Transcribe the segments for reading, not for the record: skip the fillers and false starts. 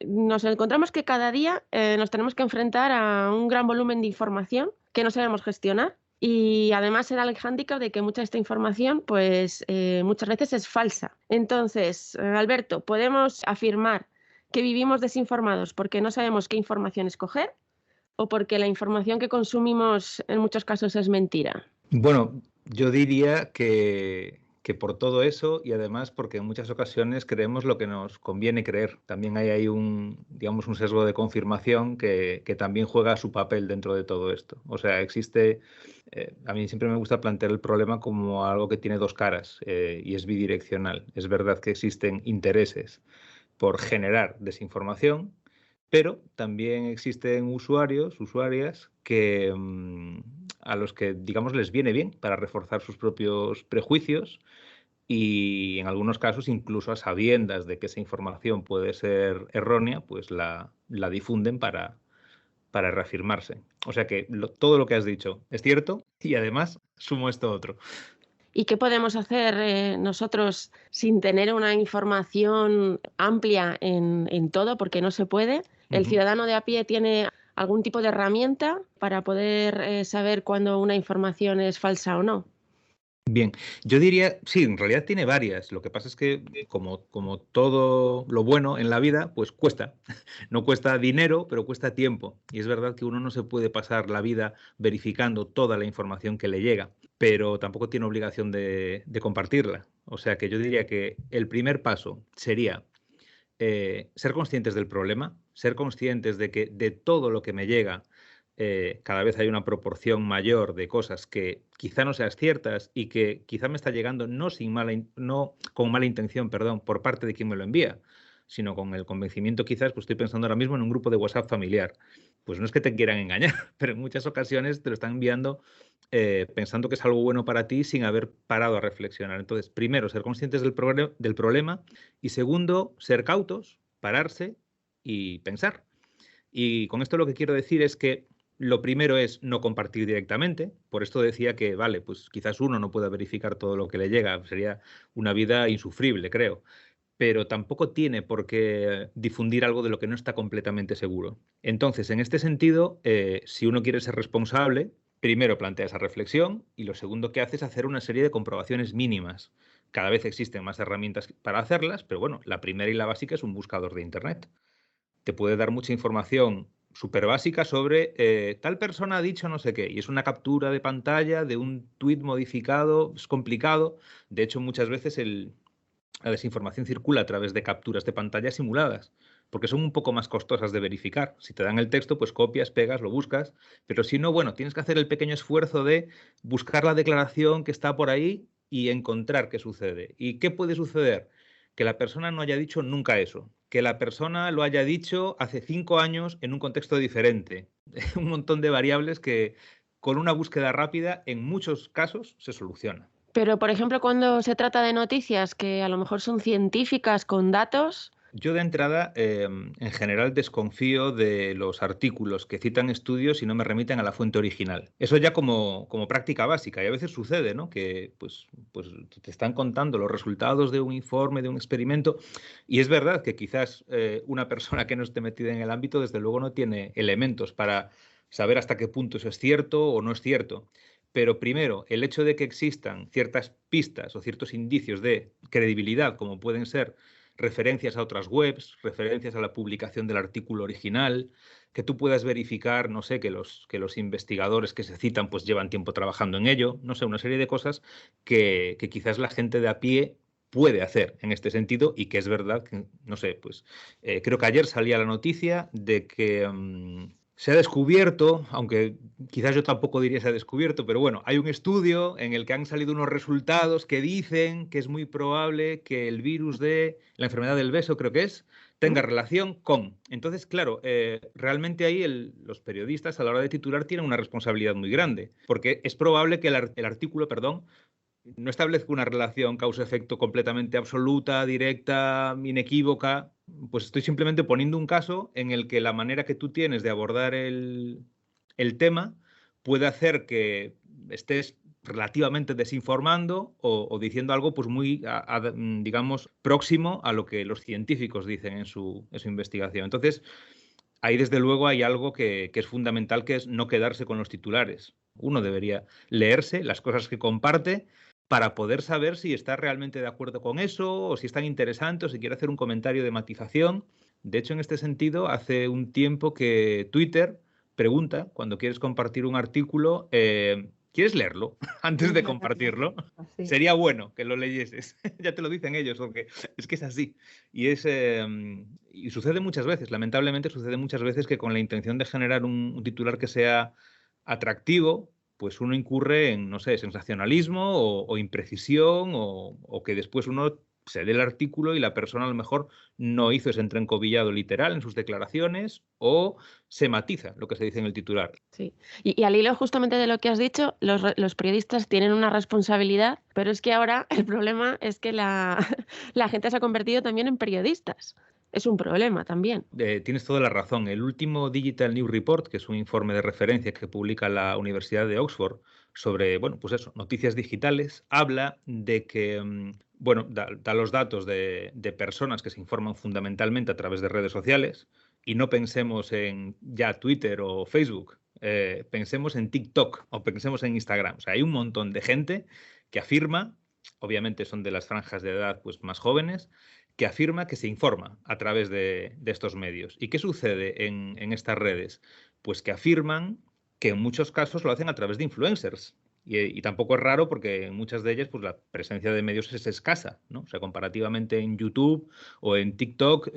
nos encontramos que cada día nos tenemos que enfrentar a un gran volumen de información que no sabemos gestionar. Y además era el hándicap de que mucha de esta información, pues muchas veces es falsa. Entonces, Alberto, ¿podemos afirmar que vivimos desinformados porque no sabemos qué información escoger o porque la información que consumimos en muchos casos es mentira? Bueno, yo diría que por todo eso y además porque en muchas ocasiones creemos lo que nos conviene creer. También hay ahí un, digamos, un sesgo de confirmación que también juega su papel dentro de todo esto. O sea, existe, a mí siempre me gusta plantear el problema como algo que tiene dos caras y es bidireccional. Es verdad que existen intereses por generar desinformación, pero también existen usuarios, usuarias que a los que, digamos, les viene bien para reforzar sus propios prejuicios y en algunos casos, incluso a sabiendas de que esa información puede ser errónea, pues la difunden para reafirmarse. O sea que todo lo que has dicho es cierto y además sumo esto otro. ¿Y qué podemos hacer nosotros sin tener una información amplia en todo? Porque no se puede. ¿El Ujú. ciudadano de a pie tiene algún tipo de herramienta para poder saber cuándo una información es falsa o no? Bien, yo diría, sí, en realidad tiene varias. Lo que pasa es que, como todo lo bueno en la vida, pues cuesta. No cuesta dinero, pero cuesta tiempo. Y es verdad que uno no se puede pasar la vida verificando toda la información que le llega, pero tampoco tiene obligación de compartirla. O sea que yo diría que el primer paso sería ser conscientes del problema, ser conscientes de que de todo lo que me llega, cada vez hay una proporción mayor de cosas que quizá no sean ciertas y que quizá me está llegando no con mala intención, perdón, por parte de quien me lo envía, sino con el convencimiento quizás, pues estoy pensando ahora mismo en un grupo de WhatsApp familiar. Pues no es que te quieran engañar, pero en muchas ocasiones te lo están enviando pensando que es algo bueno para ti sin haber parado a reflexionar. Entonces, primero, ser conscientes del problema y segundo, ser cautos, pararse y pensar. Y con esto lo que quiero decir es que lo primero es no compartir directamente. Por esto decía que, vale, pues quizás uno no pueda verificar todo lo que le llega. Sería una vida insufrible, creo. Pero tampoco tiene por qué difundir algo de lo que no está completamente seguro. Entonces, en este sentido, si uno quiere ser responsable, primero plantea esa reflexión y lo segundo que hace es hacer una serie de comprobaciones mínimas. Cada vez existen más herramientas para hacerlas, pero bueno, la primera y la básica es un buscador de Internet. Te puede dar mucha información súper básica sobre tal persona ha dicho no sé qué, y es una captura de pantalla de un tuit modificado, es complicado. De hecho, muchas veces la desinformación circula a través de capturas de pantalla simuladas, porque son un poco más costosas de verificar. Si te dan el texto, pues copias, pegas, lo buscas, pero si no, bueno, tienes que hacer el pequeño esfuerzo de buscar la declaración que está por ahí y encontrar qué sucede. ¿Y qué puede suceder? Que la persona no haya dicho nunca eso, que la persona lo haya dicho hace 5 años en un contexto diferente. Un montón de variables que con una búsqueda rápida en muchos casos se soluciona. Pero, por ejemplo, cuando se trata de noticias que a lo mejor son científicas con datos. Yo de entrada, en general, desconfío de los artículos que citan estudios y no me remiten a la fuente original. Eso ya como práctica básica, y a veces sucede, ¿no? Que pues te están contando los resultados de un informe, de un experimento, y es verdad que quizás una persona que no esté metida en el ámbito, desde luego no tiene elementos para saber hasta qué punto eso es cierto o no es cierto. Pero primero, el hecho de que existan ciertas pistas o ciertos indicios de credibilidad, como pueden ser referencias a otras webs, referencias a la publicación del artículo original, que tú puedas verificar, no sé, que los investigadores que se citan pues llevan tiempo trabajando en ello, no sé, una serie de cosas que quizás la gente de a pie puede hacer en este sentido y que es verdad que, no sé, pues creo que ayer salía la noticia de que se ha descubierto, aunque quizás yo tampoco diría se ha descubierto, pero bueno, hay un estudio en el que han salido unos resultados que dicen que es muy probable que el virus de la enfermedad del beso, creo que es, tenga ¿Mm? relación con. Entonces, claro, realmente ahí los periodistas a la hora de titular tienen una responsabilidad muy grande, porque es probable que el artículo, perdón, no establezco una relación causa-efecto completamente absoluta, directa, inequívoca, pues estoy simplemente poniendo un caso en el que la manera que tú tienes de abordar el tema puede hacer que estés relativamente desinformando o diciendo algo pues muy, digamos, próximo a lo que los científicos dicen en su investigación. Entonces, ahí desde luego hay algo que es fundamental, que es no quedarse con los titulares. Uno debería leerse las cosas que comparte para poder saber si está realmente de acuerdo con eso o si es tan interesante o si quiere hacer un comentario de matización. De hecho, en este sentido, hace un tiempo que Twitter pregunta, cuando quieres compartir un artículo, ¿quieres leerlo antes de compartirlo? Así. Sería bueno que lo leyeses. Ya te lo dicen ellos, porque es que es así. Y sucede muchas veces, lamentablemente sucede muchas veces que con la intención de generar un titular que sea atractivo, pues uno incurre en, no sé, sensacionalismo o imprecisión o que después uno se lee el artículo y la persona a lo mejor no hizo ese entrencobillado literal en sus declaraciones o se matiza lo que se dice en el titular. Sí. Y al hilo justamente de lo que has dicho, los periodistas tienen una responsabilidad, pero es que ahora el problema es que la gente se ha convertido también en periodistas. Es un problema también. Tienes toda la razón. El último Digital News Report, que es un informe de referencia que publica la Universidad de Oxford sobre, bueno, pues eso, noticias digitales, habla de que, bueno, da los datos de personas que se informan fundamentalmente a través de redes sociales, y no pensemos en ya Twitter o Facebook, pensemos en TikTok o pensemos en Instagram. O sea, hay un montón de gente que afirma, obviamente son de las franjas de edad pues más jóvenes, que afirma que se informa a través de estos medios. ¿Y qué sucede en estas redes? Pues que afirman que en muchos casos lo hacen a través de influencers. Y tampoco es raro porque en muchas de ellas pues la presencia de medios es escasa, ¿no? O sea, comparativamente en YouTube o en TikTok,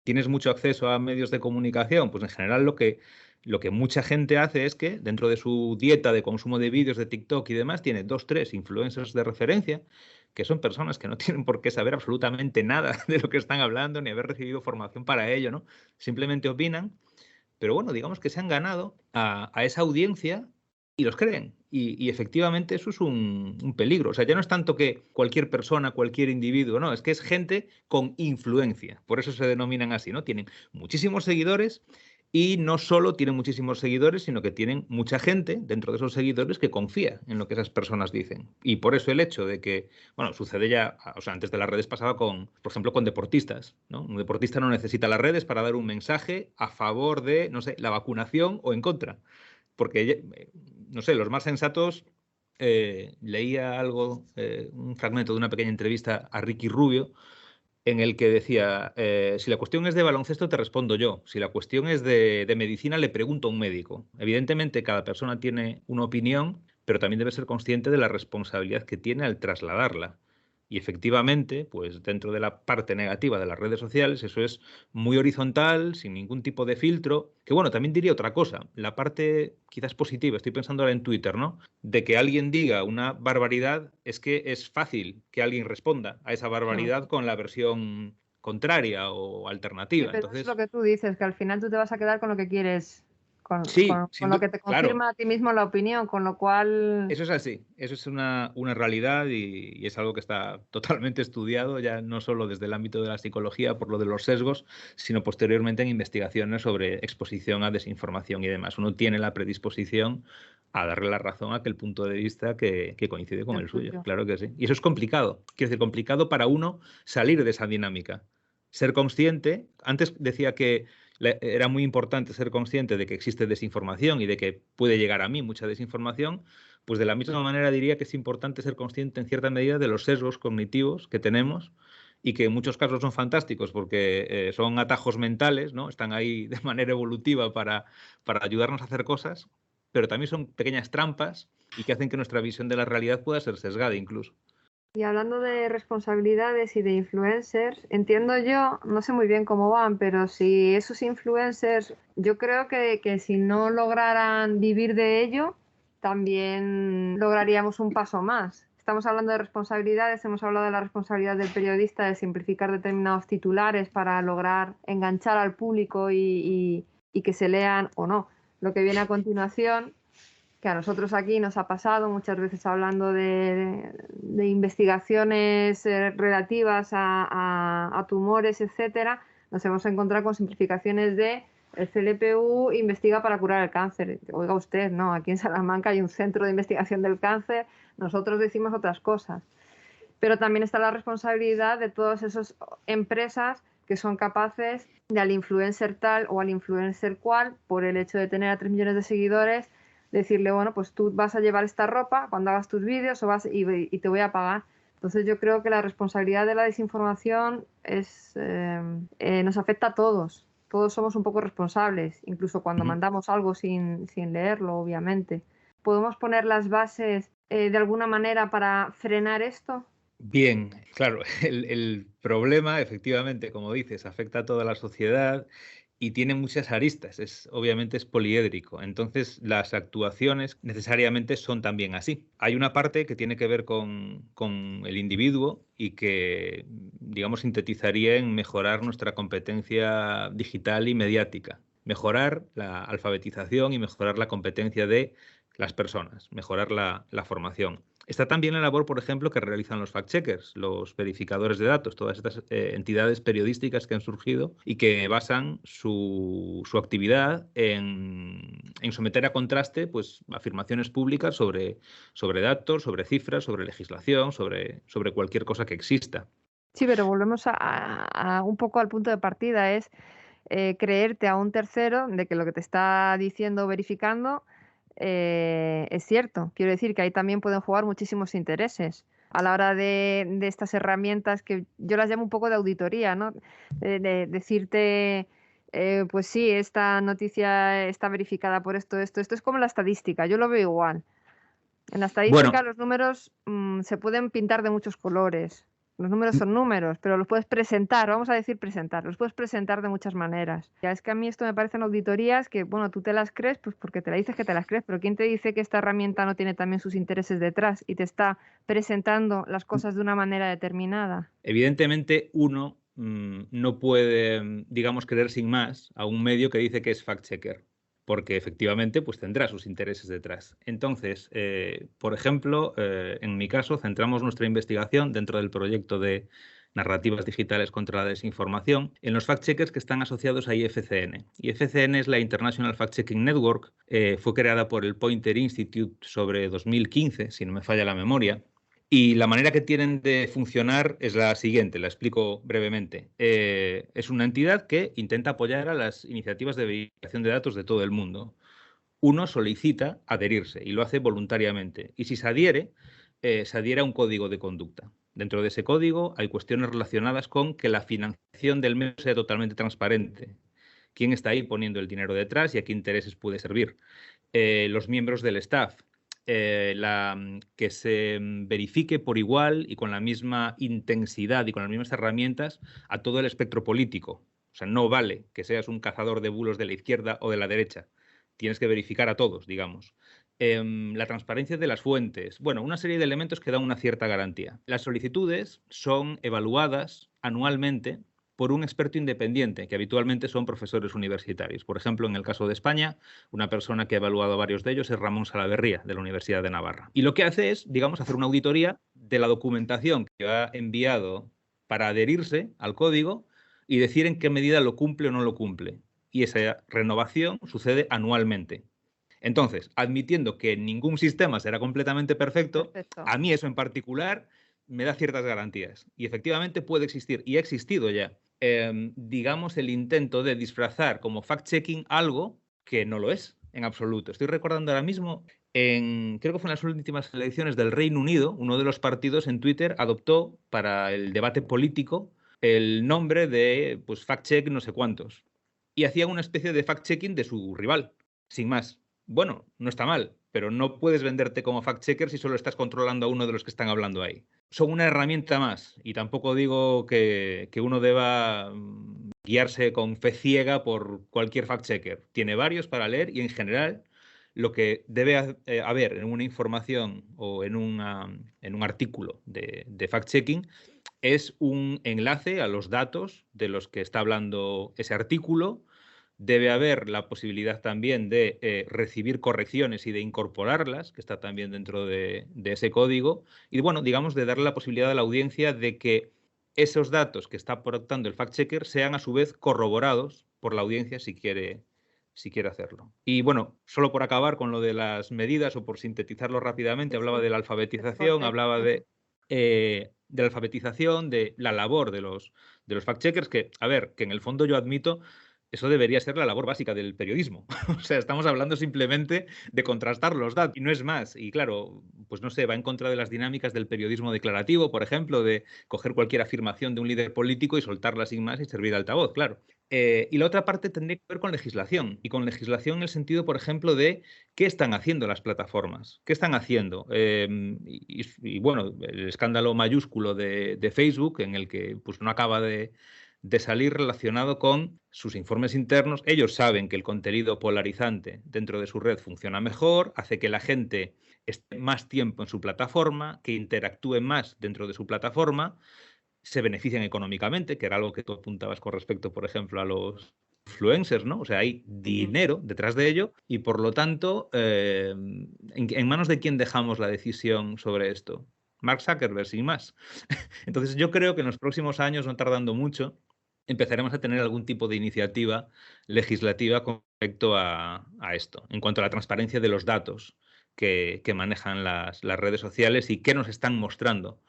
¿tienes mucho acceso a medios de comunicación? Pues en general lo que mucha gente hace es que dentro de su dieta de consumo de vídeos de TikTok y demás, tiene 2, 3 influencers de referencia, que son personas que no tienen por qué saber absolutamente nada de lo que están hablando, ni haber recibido formación para ello, ¿no? Simplemente opinan, pero bueno, digamos que se han ganado a esa audiencia y los creen. Y efectivamente eso es un peligro. O sea, ya no es tanto que cualquier persona, cualquier individuo, no, es que es gente con influencia. Por eso se denominan así, ¿no? Tienen muchísimos seguidores y no solo tienen muchísimos seguidores, sino que tienen mucha gente dentro de esos seguidores que confía en lo que esas personas dicen. Y por eso el hecho de que, bueno, sucede ya, o sea, antes de las redes pasaba con, por ejemplo, con deportistas, ¿no? Un deportista no necesita las redes para dar un mensaje a favor de, no sé, la vacunación o en contra. Porque, no sé, los más sensatos, leía algo, un fragmento de una pequeña entrevista a Ricky Rubio, en el que decía, si la cuestión es de baloncesto, te respondo yo. Si la cuestión es de medicina, le pregunto a un médico. Evidentemente, cada persona tiene una opinión, pero también debe ser consciente de la responsabilidad que tiene al trasladarla. Y efectivamente, pues dentro de la parte negativa de las redes sociales, eso es muy horizontal, sin ningún tipo de filtro. Que bueno, también diría otra cosa, la parte quizás positiva, estoy pensando ahora en Twitter, ¿no? De que alguien diga una barbaridad, es que es fácil que alguien responda a esa barbaridad con la versión contraria o Sí, alternativa. pero es lo Entonces, que tú dices, que al final tú te vas a quedar con lo que quieres, sí, con lo que te claro. confirma a ti mismo la opinión, con lo cual, Eso es así, eso es una realidad y es algo que está totalmente estudiado, ya no solo desde el ámbito de la psicología por lo de los sesgos, sino posteriormente en investigaciones sobre exposición a desinformación y demás. Uno tiene la predisposición a darle la razón a aquel punto de vista que coincide con el el suyo, tuyo. claro que sí. Y eso es complicado, quiero decir, complicado para uno salir de esa dinámica. Ser consciente, antes decía que era muy importante ser consciente de que existe desinformación y de que puede llegar a mí mucha desinformación. Pues de la misma manera diría que es importante ser consciente en cierta medida de los sesgos cognitivos que tenemos y que en muchos casos son fantásticos porque son atajos mentales, ¿no? Están ahí de manera evolutiva para ayudarnos a hacer cosas, pero también son pequeñas trampas y que hacen que nuestra visión de la realidad pueda ser sesgada incluso. Y hablando de responsabilidades y de influencers, entiendo yo, no sé muy bien cómo van, pero si esos influencers, yo creo que si no lograran vivir de ello, también lograríamos un paso más. Estamos hablando de responsabilidades, hemos hablado de la responsabilidad del periodista de simplificar determinados titulares para lograr enganchar al público y que se lean o no. Lo que viene a continuación, que a nosotros aquí nos ha pasado muchas veces hablando de investigaciones relativas a tumores, etcétera, nos hemos encontrado con simplificaciones de El CLPU investiga para curar el cáncer. Oiga usted, no, aquí en Salamanca hay un centro de investigación del cáncer, nosotros decimos otras cosas. Pero también está la responsabilidad de todas esas empresas que son capaces de al influencer tal o al influencer cual, por el hecho de tener a 3 millones de seguidores, decirle, bueno, pues tú vas a llevar esta ropa cuando hagas tus vídeos y te voy a pagar. Entonces yo creo que la responsabilidad de la desinformación nos afecta a todos. Todos somos un poco responsables, incluso cuando mandamos algo sin leerlo, obviamente. ¿Podemos poner las bases de alguna manera para frenar esto? Bien, claro, el problema, efectivamente, como dices, afecta a toda la sociedad y tiene muchas aristas, obviamente es poliédrico, entonces las actuaciones necesariamente son también así. Hay una parte que tiene que ver con el individuo y que, digamos, sintetizaría en mejorar nuestra competencia digital y mediática, mejorar la alfabetización y mejorar la competencia de las personas, mejorar la formación. Está también la labor, por ejemplo, que realizan los fact-checkers, los verificadores de datos, todas estas entidades periodísticas que han surgido y que basan su actividad en someter a contraste pues, afirmaciones públicas sobre datos, sobre cifras, sobre legislación, sobre cualquier cosa que exista. Sí, pero volvemos a un poco al punto de partida, es creerte a un tercero de que lo que te está diciendo o verificando es cierto. Quiero decir que ahí también pueden jugar muchísimos intereses a la hora de estas herramientas que yo las llamo un poco de auditoría, ¿no? De decirte, pues sí, esta noticia está verificada por esto. Esto es como la estadística, yo lo veo igual. En la estadística Bueno, los números se pueden pintar de muchos colores. Los números son números, pero los puedes presentar, vamos a decir presentar, los puedes presentar de muchas maneras. Ya es que a mí esto me parecen auditorías que, bueno, tú te las crees, pues porque te la dices que te las crees, pero ¿quién te dice que esta herramienta no tiene también sus intereses detrás y te está presentando las cosas de una manera determinada? evidentemente uno no puede, digamos, creer sin más a un medio que dice que es fact-checker, porque efectivamente pues, tendrá sus intereses detrás. Entonces, por ejemplo, en mi caso, centramos nuestra investigación dentro del proyecto de narrativas digitales contra la desinformación en los fact-checkers que están asociados a IFCN. IFCN es la International Fact-Checking Network, fue creada por el Poynter Institute sobre 2015, si no me falla la memoria. Y la manera que tienen de funcionar es la siguiente, la explico brevemente. Es una entidad que intenta apoyar a las iniciativas de verificación de datos de todo el mundo. Uno solicita adherirse y lo hace voluntariamente. Y si se adhiere a un código de conducta. Dentro de ese código hay cuestiones relacionadas con que la financiación del medio sea totalmente transparente. ¿Quién está ahí poniendo el dinero detrás y a qué intereses puede servir? Los miembros del staff. Que se verifique por igual y con la misma intensidad y con las mismas herramientas a todo el espectro político. O sea, no vale que seas un cazador de bulos de la izquierda o de la derecha. Tienes que verificar a todos, digamos. La transparencia de las fuentes. Bueno, una serie de elementos que dan una cierta garantía. Las solicitudes son evaluadas anualmente por un experto independiente, que habitualmente son profesores universitarios. Por ejemplo, en el caso de España, una persona que ha evaluado varios de ellos es Ramón Salaverría, de la Universidad de Navarra. Y lo que hace es, digamos, hacer una auditoría de la documentación que ha enviado para adherirse al código y decir en qué medida lo cumple o no lo cumple. Y esa renovación sucede anualmente. Entonces, admitiendo que ningún sistema será completamente perfecto, a mí eso en particular me da ciertas garantías. Y efectivamente puede existir, y ha existido ya, digamos, el intento de disfrazar como fact-checking algo que no lo es en absoluto. Estoy recordando ahora mismo, creo que fue en las últimas elecciones del Reino Unido, uno de los partidos en Twitter adoptó para el debate político el nombre de pues, fact-check no sé cuántos. Y hacían una especie de fact-checking de su rival, sin más. Bueno, no está mal, pero no puedes venderte como fact-checker si solo estás controlando a uno de los que están hablando ahí. Son una herramienta más y tampoco digo que uno deba guiarse con fe ciega por cualquier fact-checker. Tiene varios para leer y en general lo que debe haber en una información o en un artículo de fact-checking es un enlace a los datos de los que está hablando ese artículo. Debe haber la posibilidad también de recibir correcciones y de incorporarlas, que está también dentro de ese código. Y bueno, digamos, de darle la posibilidad a la audiencia de que esos datos que está aportando el fact-checker sean a su vez corroborados por la audiencia si quiere hacerlo. Y bueno, solo por acabar con lo de las medidas o por sintetizarlo rápidamente, hablaba de la alfabetización, hablaba de la alfabetización, de la labor de los fact-checkers, que, a ver, que en el fondo yo admito, eso debería ser la labor básica del periodismo. O sea, estamos hablando simplemente de contrastar los datos y no es más. Y claro, pues no sé, va en contra de las dinámicas del periodismo declarativo, por ejemplo, de coger cualquier afirmación de un líder político y soltarla sin más y servir de altavoz, claro. Y la otra parte tendría que ver con legislación, y con legislación en el sentido, por ejemplo, de qué están haciendo las plataformas, qué están haciendo. Y bueno, el escándalo mayúsculo de Facebook, en el que pues, no acaba de salir relacionado con sus informes internos. Ellos saben que el contenido polarizante dentro de su red funciona mejor, hace que la gente esté más tiempo en su plataforma, que interactúe más dentro de su plataforma, se benefician económicamente, que era algo que tú apuntabas con respecto, por ejemplo, a los influencers, ¿no? O sea, hay dinero detrás de ello y, por lo tanto, ¿en manos de quién dejamos la decisión sobre esto? Mark Zuckerberg, sin más. Entonces, yo creo que en los próximos años, no tardando mucho, empezaremos a tener algún tipo de iniciativa legislativa con respecto a esto, en cuanto a la transparencia de los datos que manejan las redes sociales y qué nos están mostrando.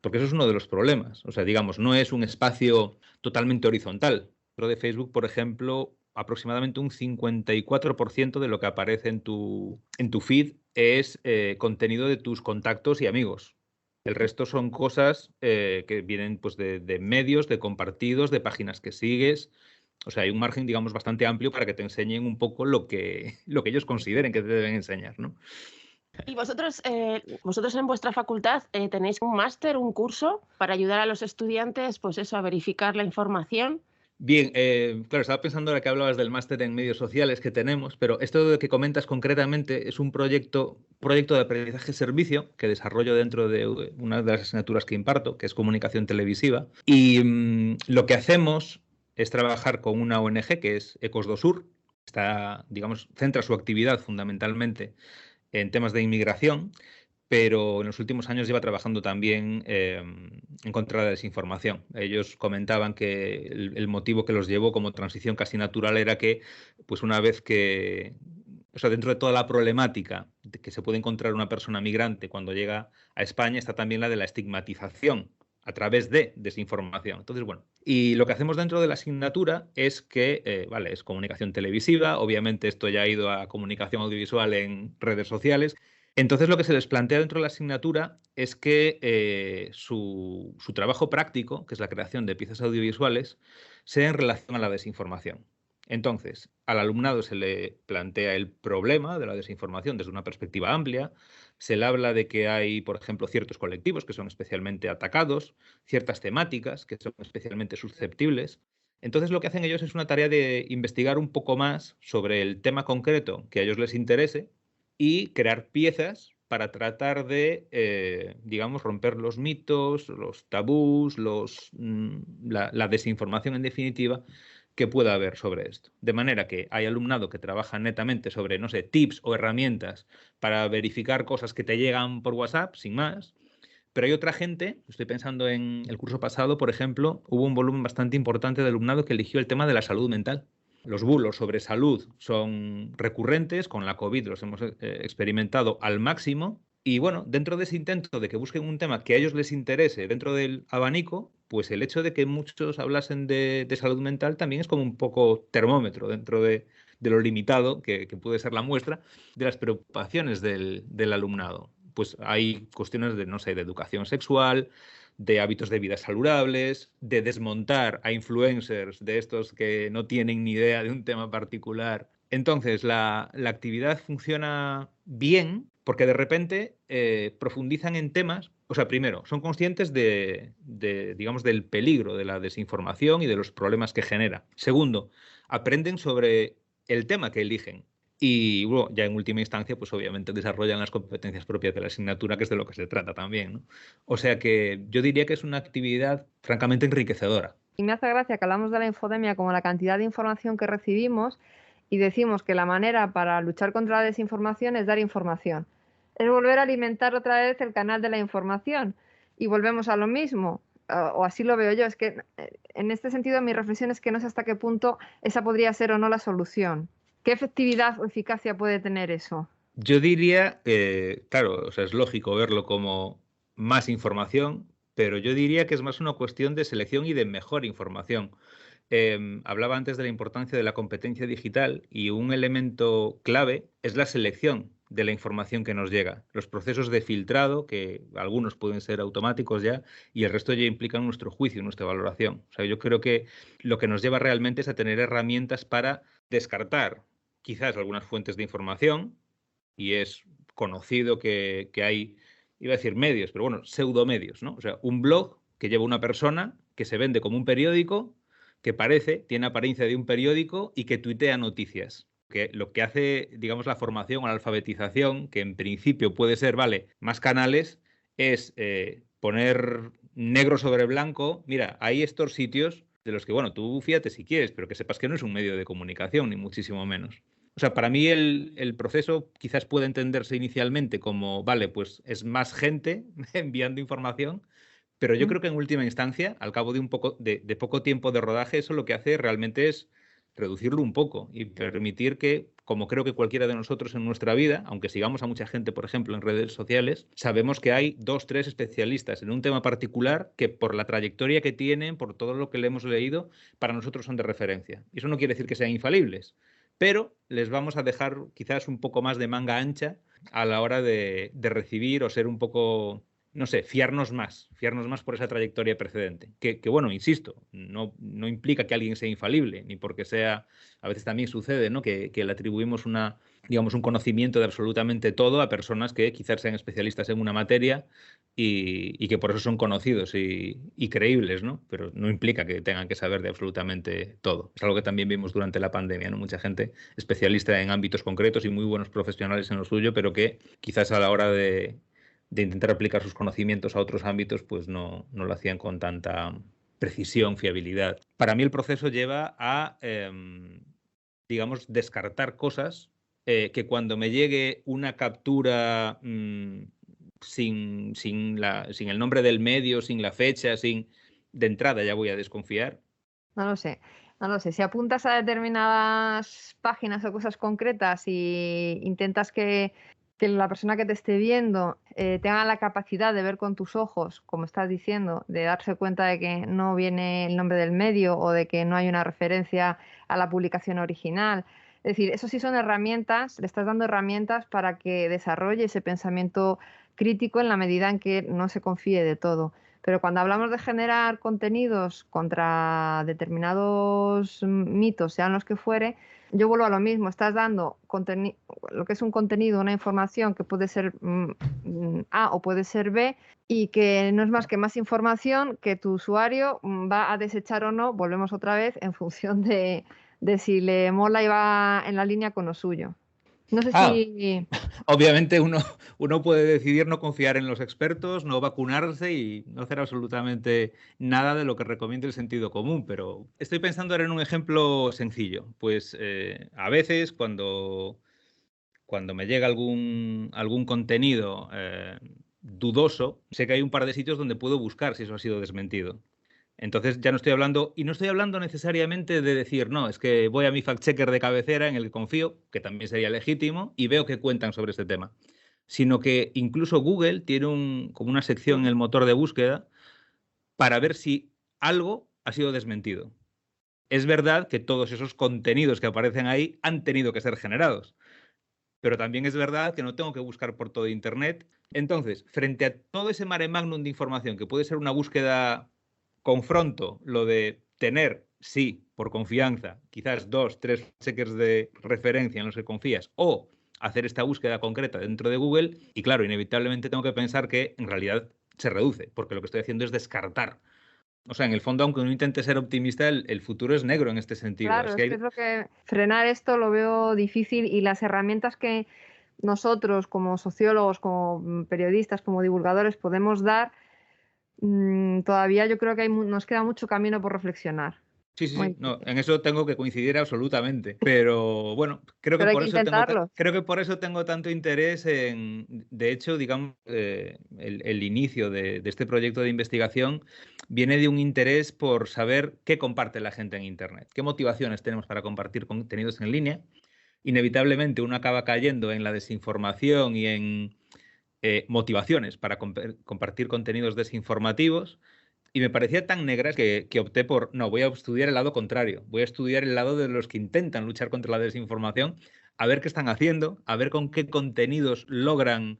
Porque eso es uno de los problemas. O sea, digamos, no es un espacio totalmente horizontal. Dentro de Facebook, por ejemplo, aproximadamente un 54% de lo que aparece en tu feed es contenido de tus contactos y amigos. El resto son cosas que vienen pues, de medios, de compartidos, de páginas que sigues. O sea, hay un margen, digamos, bastante amplio para que te enseñen un poco lo que ellos consideren que te deben enseñar, ¿no? Y vosotros en vuestra facultad tenéis un máster, un curso para ayudar a los estudiantes, pues eso, a verificar la información. Bien, claro, estaba pensando ahora que hablabas del máster en medios sociales que tenemos, pero esto de que comentas concretamente es un proyecto de aprendizaje-servicio que desarrollo dentro de una de las asignaturas que imparto, que es comunicación televisiva. Y lo que hacemos es trabajar con una ONG que es Ecos do Sur. Digamos, centra su actividad fundamentalmente en temas de inmigración, pero en los últimos años lleva trabajando también en contra de la desinformación. Ellos comentaban que el motivo que los llevó como transición casi natural era que, pues una vez que, o sea, dentro de toda la problemática que se puede encontrar una persona migrante cuando llega a España, está también la de la estigmatización a través de desinformación. Entonces, bueno, y lo que hacemos dentro de la asignatura es que, vale, es comunicación televisiva, obviamente esto ya ha ido a comunicación audiovisual en redes sociales. Entonces, lo que se les plantea dentro de la asignatura es que su trabajo práctico, que es la creación de piezas audiovisuales, sea en relación a la desinformación. Entonces, al alumnado se le plantea el problema de la desinformación desde una perspectiva amplia, se le habla de que hay, por ejemplo, ciertos colectivos que son especialmente atacados, ciertas temáticas que son especialmente susceptibles. Entonces, lo que hacen ellos es una tarea de investigar un poco más sobre el tema concreto que a ellos les interese y crear piezas para tratar de, digamos, romper los mitos, los tabús, la desinformación en definitiva que pueda haber sobre esto. De manera que hay alumnado que trabaja netamente sobre, no sé, tips o herramientas para verificar cosas que te llegan por WhatsApp, sin más. Pero hay otra gente, estoy pensando en el curso pasado, por ejemplo, hubo un volumen bastante importante de alumnado que eligió el tema de la salud mental. Los bulos sobre salud son recurrentes, con la COVID los hemos experimentado al máximo. Y bueno, dentro de ese intento de que busquen un tema que a ellos les interese dentro del abanico, pues el hecho de que muchos hablasen de salud mental también es como un poco termómetro dentro de lo limitado que puede ser la muestra de las preocupaciones del alumnado. Pues hay cuestiones de, no sé, de educación sexual, de hábitos de vida saludables, de desmontar a influencers de estos que no tienen ni idea de un tema particular. Entonces, la actividad funciona bien porque de repente profundizan en temas, o sea, primero, son conscientes digamos, del peligro de la desinformación y de los problemas que genera. Segundo, aprenden sobre el tema que eligen. Y bueno, ya en última instancia, pues obviamente desarrollan las competencias propias de la asignatura, que es de lo que se trata también, ¿no? O sea que yo diría que es una actividad francamente enriquecedora. Y me hace gracia que hablamos de la infodemia como la cantidad de información que recibimos y decimos que la manera para luchar contra la desinformación es dar información. Es volver a alimentar otra vez el canal de la información y volvemos a lo mismo. o así lo veo yo, es que en este sentido mi reflexión es que no sé hasta qué punto esa podría ser o no la solución. ¿Qué efectividad o eficacia puede tener eso? Yo diría, claro, o sea, es lógico verlo como más información, pero yo diría que es más una cuestión de selección y de mejor información. Hablaba antes de la importancia de la competencia digital y un elemento clave es la selección de la información que nos llega. Los procesos de filtrado, que algunos pueden ser automáticos ya, y el resto ya implican nuestro juicio, nuestra valoración. O sea, yo creo que lo que nos lleva realmente es a tener herramientas para descartar quizás algunas fuentes de información, y es conocido que hay, iba a decir medios, pero bueno, pseudomedios, ¿no? O sea, un blog que lleva una persona que se vende como un periódico, que tiene apariencia de un periódico y que tuitea noticias. Que lo que hace, digamos, la formación o la alfabetización, que en principio puede ser, vale, más canales, es poner negro sobre blanco. Mira, hay estos sitios de los que, bueno, tú fíjate si quieres, pero que sepas que no es un medio de comunicación, ni muchísimo menos. O sea, para mí el proceso quizás puede entenderse inicialmente como, vale, pues es más gente enviando información, pero yo creo que en última instancia, al cabo de de poco tiempo de rodaje, eso lo que hace realmente es reducirlo un poco y permitir que, como creo que cualquiera de nosotros en nuestra vida, aunque sigamos a mucha gente, por ejemplo, en redes sociales, sabemos que hay 2, 3 especialistas en un tema particular que por la trayectoria que tienen, por todo lo que le hemos leído, para nosotros son de referencia. Y eso no quiere decir que sean infalibles, pero les vamos a dejar quizás un poco más de manga ancha a la hora de recibir o ser un poco, no sé, fiarnos más por esa trayectoria precedente. Que bueno, insisto, no implica que alguien sea infalible, ni porque sea, a veces también sucede, ¿no? Que le atribuimos digamos, un conocimiento de absolutamente todo a personas que quizás sean especialistas en una materia y que por eso son conocidos y creíbles, ¿no? Pero no implica que tengan que saber de absolutamente todo. Es algo que también vimos durante la pandemia, ¿no? Mucha gente especialista en ámbitos concretos y muy buenos profesionales en lo suyo, pero que quizás a la hora de intentar aplicar sus conocimientos a otros ámbitos, pues no lo hacían con tanta precisión, fiabilidad. Para mí el proceso lleva a, digamos, descartar cosas que cuando me llegue una captura sin el nombre del medio, sin la fecha, de entrada ya voy a desconfiar. No lo sé, no lo sé. Si apuntas a determinadas páginas o cosas concretas y intentas que la persona que te esté viendo tenga la capacidad de ver con tus ojos, como estás diciendo, de darse cuenta de que no viene el nombre del medio o de que no hay una referencia a la publicación original. Es decir, eso sí son herramientas, le estás dando herramientas para que desarrolle ese pensamiento crítico en la medida en que no se confíe de todo. Pero cuando hablamos de generar contenidos contra determinados mitos, sean los que fuere, yo vuelvo a lo mismo. Estás dando lo que es un contenido, una información que puede ser A o puede ser B y que no es más que más información que tu usuario va a desechar o no, volvemos otra vez, en función de si le mola y va en la línea con lo suyo. No sé si... Obviamente uno puede decidir no confiar en los expertos, no vacunarse y no hacer absolutamente nada de lo que recomienda el sentido común, pero estoy pensando ahora en un ejemplo sencillo. Pues a veces cuando me llega algún contenido dudoso, sé que hay un par de sitios donde puedo buscar si eso ha sido desmentido. Entonces ya no estoy hablando, y no estoy hablando necesariamente de decir, no, es que voy a mi fact-checker de cabecera en el que confío, que también sería legítimo, y veo que cuentan sobre este tema. Sino que incluso Google tiene como una sección en el motor de búsqueda para ver si algo ha sido desmentido. Es verdad que todos esos contenidos que aparecen ahí han tenido que ser generados, pero también es verdad que no tengo que buscar por todo Internet. Entonces, frente a todo ese mare magnum de información que puede ser una búsqueda, confronto lo de tener, sí, por confianza, quizás 2, 3 checkers de referencia en los que confías, o hacer esta búsqueda concreta dentro de Google, y claro, inevitablemente tengo que pensar que en realidad se reduce, porque lo que estoy haciendo es descartar. O sea, en el fondo, aunque uno intente ser optimista, el futuro es negro en este sentido. Claro, es lo que frenar esto lo veo difícil y las herramientas que nosotros como sociólogos, como periodistas, como divulgadores podemos dar, todavía yo creo que nos queda mucho camino por reflexionar. Sí, sí, Muy sí. No, difícil. en eso tengo que coincidir absolutamente. Pero bueno, creo que Pero hay por que eso intentarlo. creo que por eso tengo tanto interés en, de hecho, digamos, el inicio de este proyecto de investigación viene de un interés por saber qué comparte la gente en Internet, qué motivaciones tenemos para compartir contenidos en línea. Inevitablemente uno acaba cayendo en la desinformación y en motivaciones para compartir contenidos desinformativos. Y me parecía tan negra que opté por, no, voy a estudiar el lado contrario, voy a estudiar el lado de los que intentan luchar contra la desinformación, a ver qué están haciendo, a ver con qué contenidos logran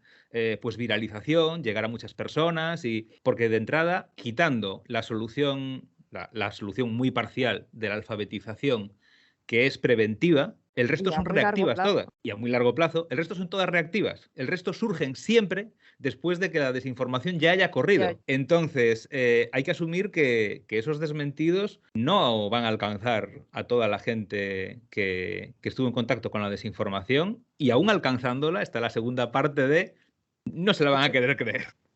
pues viralización, llegar a muchas personas, y porque de entrada, quitando la solución, la solución muy parcial de la alfabetización, que es preventiva, el resto Y a son muy largo reactivas todas. plazo. Y a muy largo plazo, el resto son todas reactivas. El resto surgen siempre después de que la desinformación ya haya Ya, corrido. Entonces, hay que asumir que esos desmentidos no van a alcanzar a toda la gente que estuvo en contacto con la desinformación, y aún alcanzándola está la segunda parte de no se la van a querer creer.